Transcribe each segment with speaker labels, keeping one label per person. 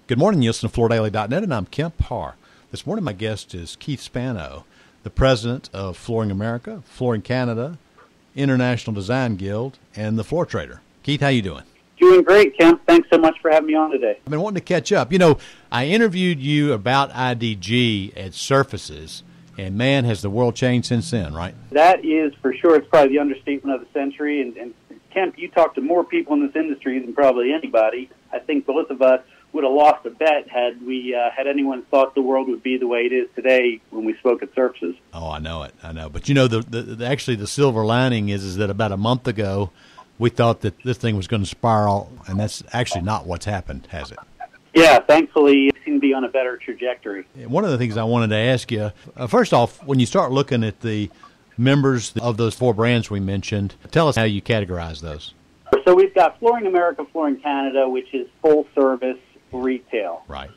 Speaker 1: Good morning, you listen to FloorDaily.net, and I'm Kemp Harr. This morning my guest is Keith Spano, the president of Flooring America, Flooring Canada, International Design Guild, and the Floor Trader. Keith, how you doing?
Speaker 2: Doing great, Kemp. Thanks so much for having me on today.
Speaker 1: I've been wanting to catch up. You know, I interviewed you about IDG at Surfaces, and man, has the world changed since then, right?
Speaker 2: That is for sure. It's probably the understatement of the century. And Kemp, you talk to more people in this industry than probably anybody. I think both of us would have lost a bet had anyone thought the world would be the way it is today when we spoke at Surfaces.
Speaker 1: Oh, I know it. But you know, actually the silver lining is that about a month ago, we thought that this thing was going to spiral, and that's actually not what's happened, has it?
Speaker 2: Yeah, thankfully, it seemed to be on a better trajectory.
Speaker 1: One of the things I wanted to ask you, first off, when you start looking at the members of those four brands we mentioned, tell us how you categorize those.
Speaker 2: So we've got Flooring America, Flooring Canada, which is full-service retail,
Speaker 1: right?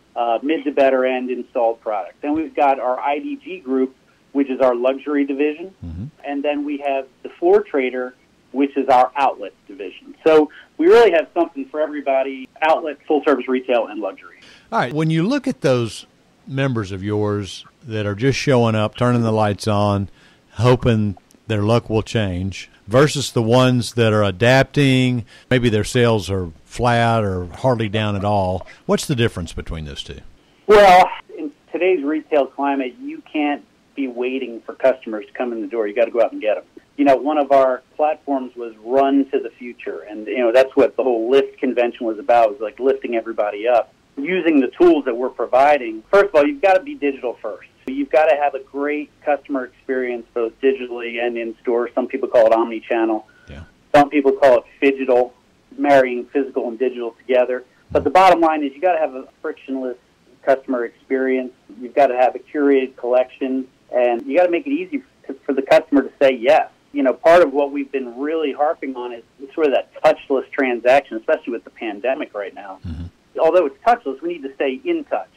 Speaker 2: Mid to better end installed products. Then we've got our IDG group, which is our luxury division. Mm-hmm. And then we have the Floor Trader, which is our outlet division. So we really have something for everybody: outlet, full-service retail, and luxury.
Speaker 1: All right. When you look at those members of yours that are just showing up, turning the lights on, hoping their luck will change, versus the ones that are adapting, maybe their sales are flat or hardly down at all, what's the difference between those two?
Speaker 2: Well, in today's retail climate, you can't be waiting for customers to come in the door. You got to go out and get them. You know, one of our platforms was Run to the Future, and, you know, that's what the whole Lift convention was about, was like lifting everybody up. Using the tools that we're providing, first of all, you've got to be digital first. You've got to have a great customer experience, both digitally and in store. Some people call it omni-channel. Yeah. Some people call it phygital, marrying physical and digital together. But the bottom line is you got to have a frictionless customer experience. You've got to have a curated collection, and you got to make it easy for the customer to say yes. You know, part of what we've been really harping on is sort of that touchless transaction, especially with the pandemic right now. Mm-hmm. Although it's touchless, we need to stay in touch.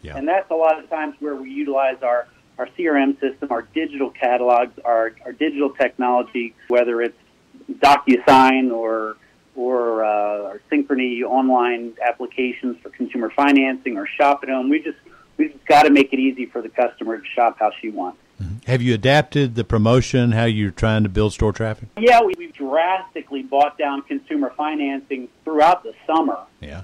Speaker 2: Yeah. And that's a lot of times where we utilize our CRM system, our digital catalogs, our digital technology, whether it's DocuSign or our Synchrony online applications for consumer financing or Shop at Home. We've just got to make it easy for the customer to shop how she wants.
Speaker 1: Mm-hmm. Have you adapted the promotion, how you're trying to build store traffic?
Speaker 2: Yeah, we've drastically bought down consumer financing throughout the summer. Yeah.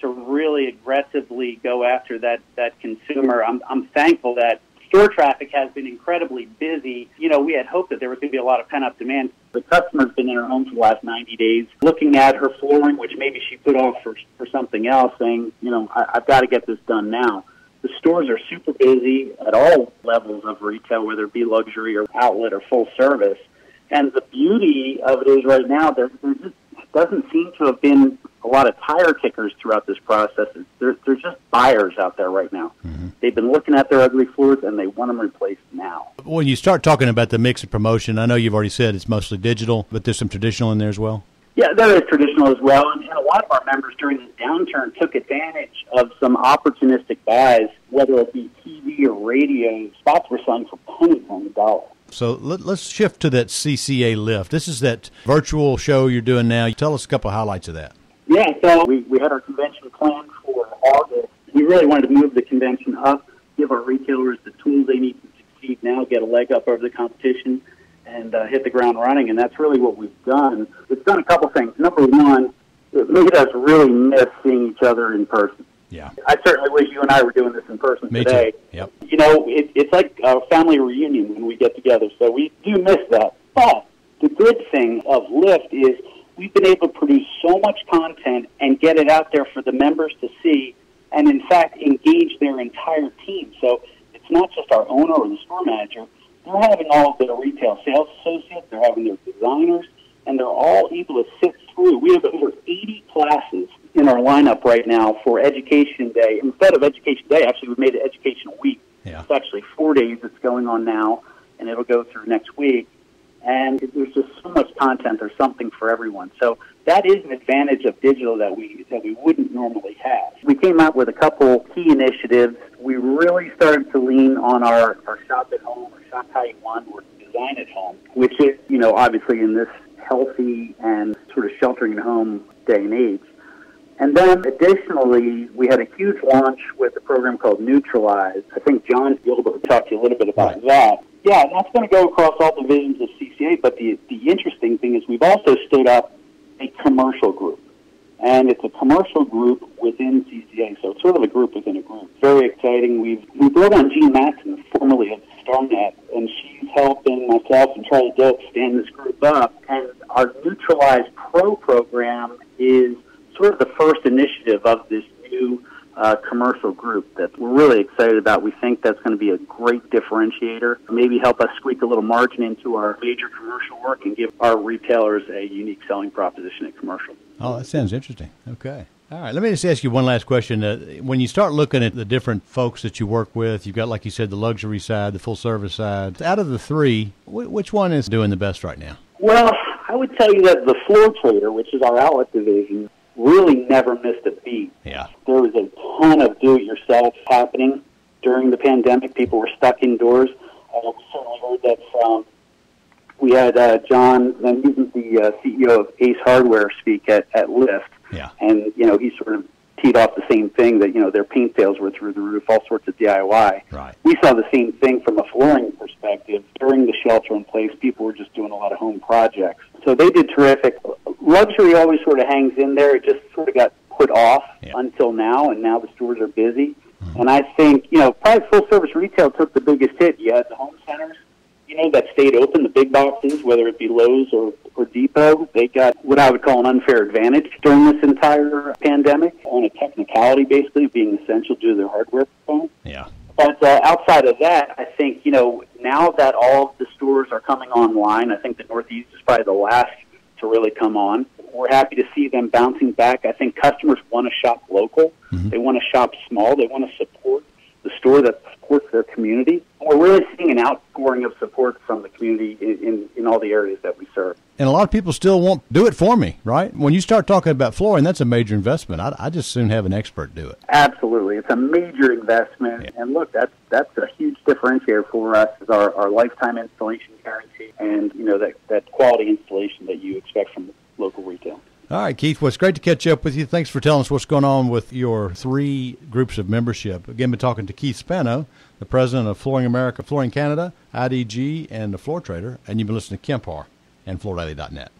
Speaker 2: To really aggressively go after that consumer. I'm thankful that store traffic has been incredibly busy. You know, we had hoped that there was going to be a lot of pent-up demand. The customer's been in her home for the last 90 days, looking at her flooring, which maybe she put off for something else, saying, you know, I've got to get this done now. The stores are super busy at all levels of retail, whether it be luxury or outlet or full service. And the beauty of it is right now, there just doesn't seem to have been a lot of tire kickers throughout this process. There's just buyers out there right now. Mm-hmm. They've been looking at their ugly floors, and they want them replaced now.
Speaker 1: When you start talking about the mix of promotion, I know you've already said it's mostly digital, but there's some traditional in there as well?
Speaker 2: Yeah, there is traditional as well. And a lot of our members during this downturn took advantage of some opportunistic buys, whether it be TV or radio. Spots were selling for pennies on the dollar.
Speaker 1: So let's shift to that CCA Lift. This is that virtual show you're doing now. Tell us a couple of highlights of that.
Speaker 2: Yeah, so we had our convention planned for August. We really wanted to move the convention up, give our retailers the tools they need to succeed now, get a leg up over the competition, and hit the ground running, and that's really what we've done. It's done a couple things. Number one, it made us really miss seeing each other in person.
Speaker 1: Yeah,
Speaker 2: I certainly wish you and I were doing this in person today.
Speaker 1: Too. Yep.
Speaker 2: You know, it's like a family reunion when we get together, so we do miss that. But the good thing of Lift is we've been able to produce so much content and get it out there for the members to see and, in fact, engage their entire team. So it's not just our owner or the store manager. They're having all of their retail sales associates. They're having their designers, and they're all able to sit through. We have over 80 classes in our lineup right now for Education Day. Instead of Education Day, actually, we've made it Education Week. Yeah. It's actually 4 days that's going on now, and it'll go through next week. And there's just so much content. There's something for everyone. So that is an advantage of digital that we wouldn't normally have. We came out with a couple key initiatives. We really started to lean on our Shop at Home or Shop How You Want or Design at Home, which is, you know, obviously in this healthy and sort of sheltering at home day and age. And then additionally, we had a huge launch with a program called Neutralize. I think John Gilbert talked to you a little bit about that. Yeah, and that's going to go across all divisions of CCA, but the interesting thing is we've also stood up a commercial group. And it's a commercial group within CCA, so it's sort of a group within a group. Very exciting. We brought on Jean Matson, formerly of StarNet, and she's helping myself and Charlie Dilk stand this group up. And our Neutralize Pro program is sort of the first initiative of this new commercial group that we're really excited about. We think that's going to be a great differentiator, maybe help us squeak a little margin into our major commercial work and give our retailers a unique selling proposition at commercial.
Speaker 1: Oh, that sounds interesting. Okay. All right. Let me just ask you one last question. When you start looking at the different folks that you work with, you've got, like you said, the luxury side, the full service side. Out of the three, which one is doing the best right now?
Speaker 2: Well, I would tell you that the Floor Trader, which is our outlet division, really never missed a beat.
Speaker 1: Yeah.
Speaker 2: There was a ton of do-it-yourself happening during the pandemic. People were stuck indoors. We certainly heard that from, we had John, and he's the CEO of Ace Hardware, speak at Lyft.
Speaker 1: Yeah.
Speaker 2: And, you know, he sort of teed off the same thing that, you know, their paint sales were through the roof, all sorts of DIY.
Speaker 1: Right.
Speaker 2: We saw the same thing from a flooring perspective. During the shelter in place, people were just doing a lot of home projects. So they did terrific. Luxury always sort of hangs in there. It just sort of got put off until now, and now the stores are busy. Mm-hmm. And I think, you know, probably full-service retail took the biggest hit. You had the home centers, you know, that stayed open, the big boxes, whether it be Lowe's or Depot. They got what I would call an unfair advantage during this entire pandemic on a technicality, basically, being essential due to their hardware component.
Speaker 1: Yeah.
Speaker 2: But outside of that, I think, you know, now that all of the stores are coming online, I think the Northeast is probably the last to really come on. We're happy to see them bouncing back. I think customers want to shop local. Mm-hmm. They want to shop small. They want to support the store that supports their community. We're really seeing an outpouring of support from the community in all the areas that we serve.
Speaker 1: And a lot of people still won't do it for me, right? When you start talking about flooring, that's a major investment. I just soon have an expert do it.
Speaker 2: Absolutely. It's a major investment. Yeah. And look, that's a huge differentiator for us is our lifetime installation guarantee and, you know, that quality installation that you expect from local retail.
Speaker 1: All right, Keith, well, it's great to catch up with you. Thanks for telling us what's going on with your three groups of membership. Again, we're talking to Keith Spano, the president of Flooring America, Flooring Canada, IDG, and the Floor Trader, and you've been listening to Kemp Harr and FloorDaily.net.